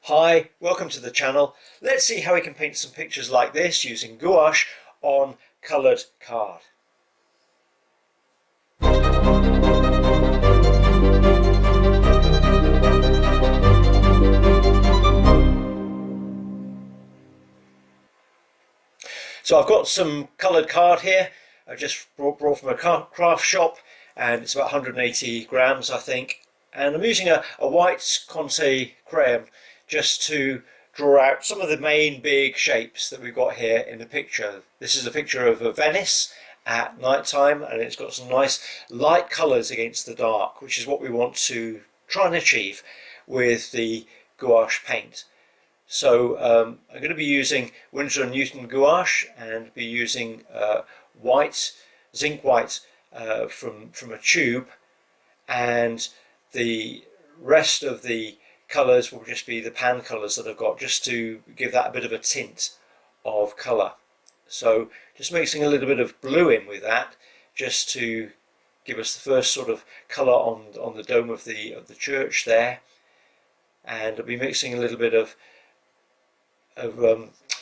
Hi, welcome to the channel. Let's see how we can paint some pictures like this using gouache on coloured card. So I've got some coloured card here. I just brought from a craft shop, and it's about 180 grams I think. And I'm using a white Conte crayon just to draw out some of the main big shapes that we've got here in the picture. This is a picture of Venice at night time, and it's got some nice light colours against the dark, which is what we want to try and achieve with the gouache paint. So I'm going to be using Winsor Newton Gouache and be using zinc white from a tube, and the rest of the colours will just be the pan colours that I've got, just to give that a bit of a tint of colour. So just mixing a little bit of blue in with that, just to give us the first sort of colour on the dome of the church there. And I'll be mixing a little bit of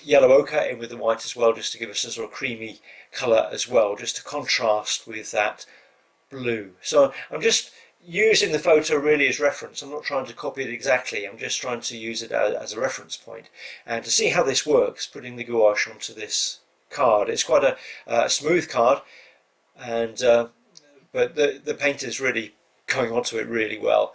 yellow ochre in with the white as well, just to give us a sort of creamy colour as well, just to contrast with that blue. So I'm just using the photo really as reference. I'm not trying to copy it exactly, I'm just trying to use it as a reference point and to see how this works, putting the gouache onto this card. It's quite a smooth card, and but the paint is really going onto it really well.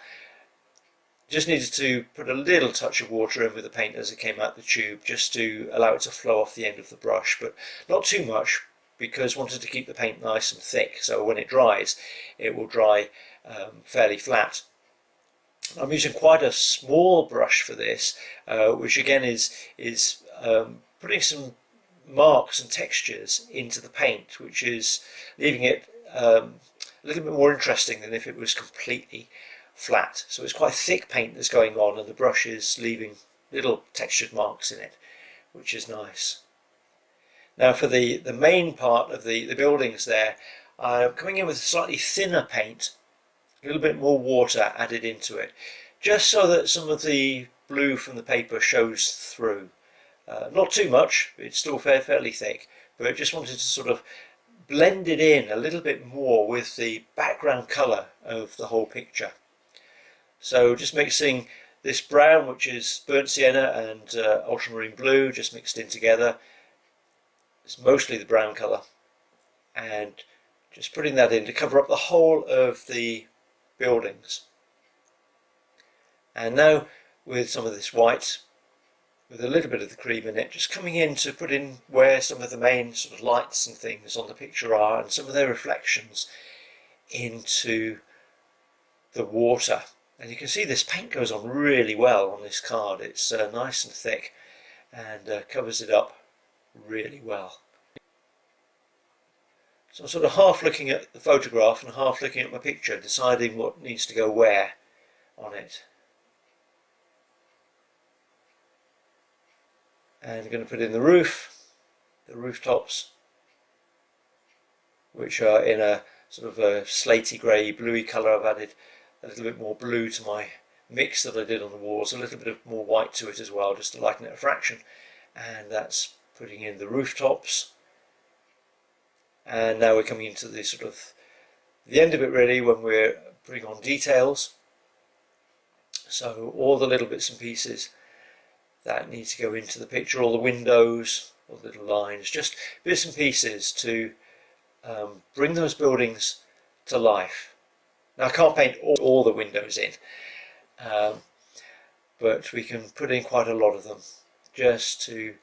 Just needed to put a little touch of water in with the paint as it came out the tube, just to allow it to flow off the end of the brush, but not too much, because I wanted to keep the paint nice and thick, so when it dries it will dry fairly flat. I'm using quite a small brush for this, which again is putting some marks and textures into the paint, which is leaving it a little bit more interesting than if it was completely flat. So it's quite thick paint that's going on, and the brush is leaving little textured marks in it, which is nice. Now for the main part of the buildings there, I'm coming in with slightly thinner paint, a little bit more water added into it, just so that some of the blue from the paper shows through. Not too much, it's still fairly thick, but I just wanted to sort of blend it in a little bit more with the background colour of the whole picture. So just mixing this brown, which is burnt sienna, and ultramarine blue, just mixed in together. It's mostly the brown colour, and just putting that in to cover up the whole of the buildings. And now with some of this white, with a little bit of the cream in it, just coming in to put in where some of the main sort of lights and things on the picture are, and some of their reflections into the water. And you can see this paint goes on really well on this card. It's nice and thick, and covers it up really well. So I'm sort of half looking at the photograph and half looking at my picture, deciding what needs to go where on it. And I'm going to put in the rooftops, which are in a sort of a slaty grey bluey colour. I've added a little bit more blue to my mix that I did on the walls, a little bit of more white to it as well, just to lighten it a fraction. And that's putting in the rooftops. And now we're coming into the sort of the end of it really, when we're putting on details. So all the little bits and pieces that need to go into the picture, all the windows, all the little lines, just bits and pieces to bring those buildings to life. Now I can't paint all the windows in, but we can put in quite a lot of them, just to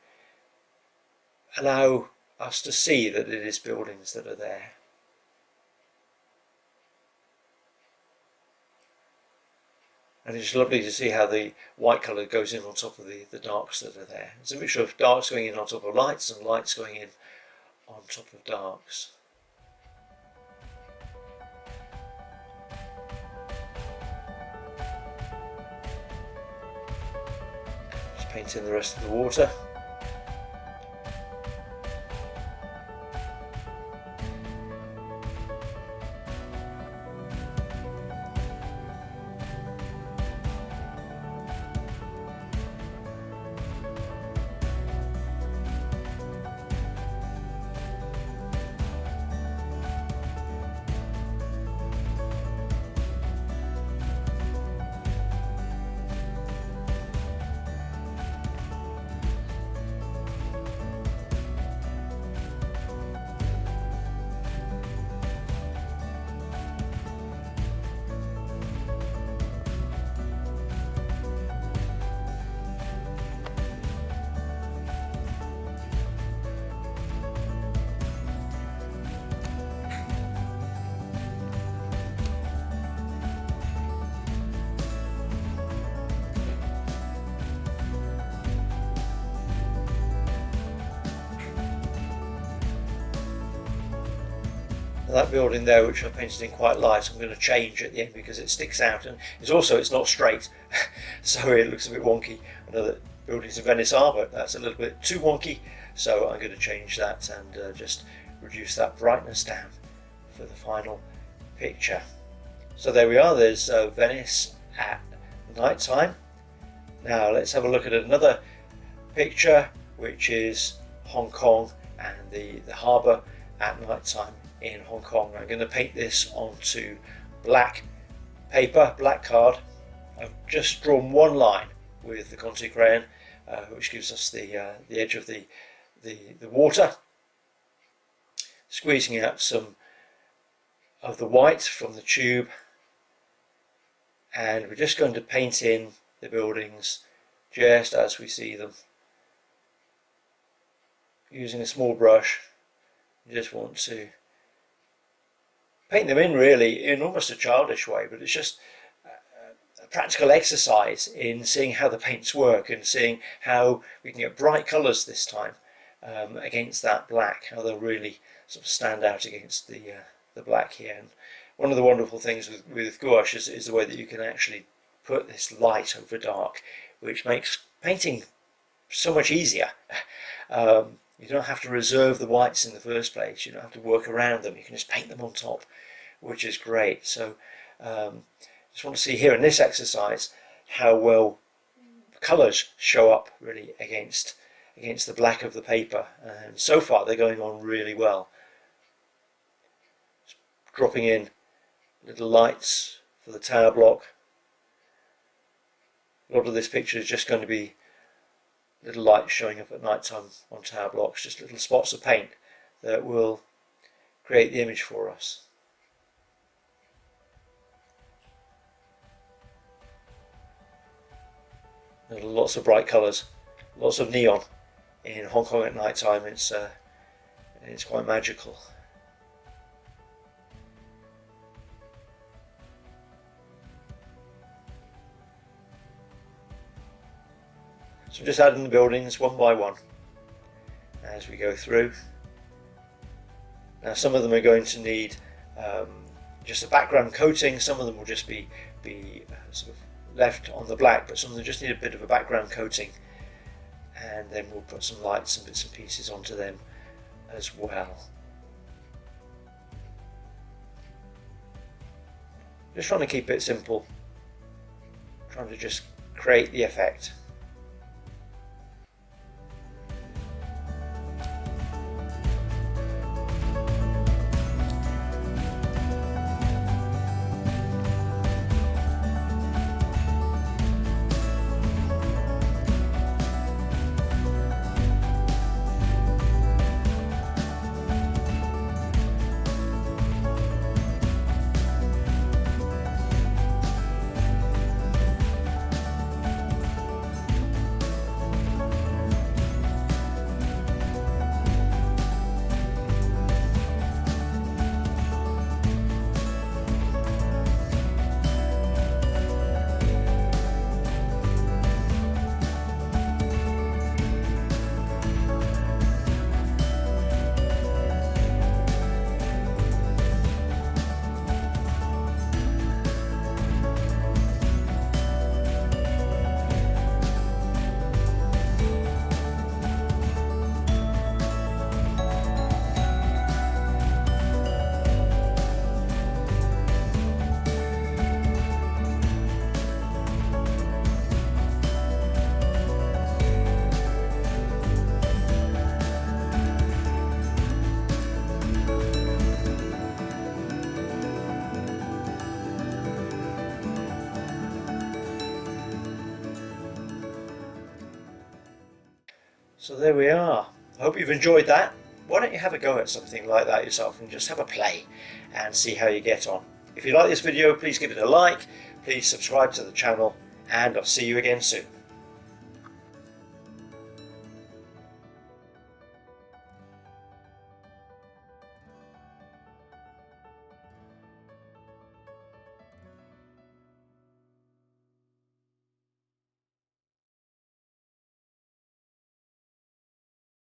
allow us to see that it is buildings that are there. And it's lovely to see how the white colour goes in on top of the darks that are there. It's a mixture of darks going in on top of lights, and lights going in on top of darks. Just paint in the rest of the water. that building there, which I painted in quite light, I'm going to change at the end because it sticks out, and it's not straight, so it looks a bit wonky. I know that buildings in Venice are, but that's a little bit too wonky, so I'm going to change that and just reduce that brightness down for the final picture. So there we are, there's Venice at night time. Now let's have a look at another picture, which is Hong Kong and the harbour at night time in Hong Kong. I'm going to paint this onto black paper, black card. I've just drawn one line with the Conte crayon, which gives us the edge of the water, squeezing out some of the white from the tube, and we're just going to paint in the buildings just as we see them using a small brush. You just want to paint them in really in almost a childish way, but it's just a practical exercise in seeing how the paints work and seeing how we can get bright colours this time against that black, how they'll really sort of stand out against the black here. And one of the wonderful things with gouache is the way that you can actually put this light over dark, which makes painting so much easier. You don't have to reserve the whites in the first place, you don't have to work around them, you can just paint them on top, which is great. So just want to see here in this exercise how well colours show up really against the black of the paper, and so far they're going on really well. Just dropping in little lights for the tower block. A lot of this picture is just going to be little lights showing up at night time on tower blocks, just little spots of paint that will create the image for us. There are lots of bright colours, lots of neon in Hong Kong at night time. It's quite magical. So just adding the buildings one by one as we go through. Now some of them are going to need just a background coating, some of them will just be sort of left on the black, but some of them just need a bit of a background coating, and then we'll put some lights and bits and pieces onto them as well. Just trying to keep it simple, trying to just create the effect. So there we are. I hope you've enjoyed that. Why don't you have a go at something like that yourself and just have a play and see how you get on. If you like this video, please give it a like, please subscribe to the channel, and I'll see you again soon.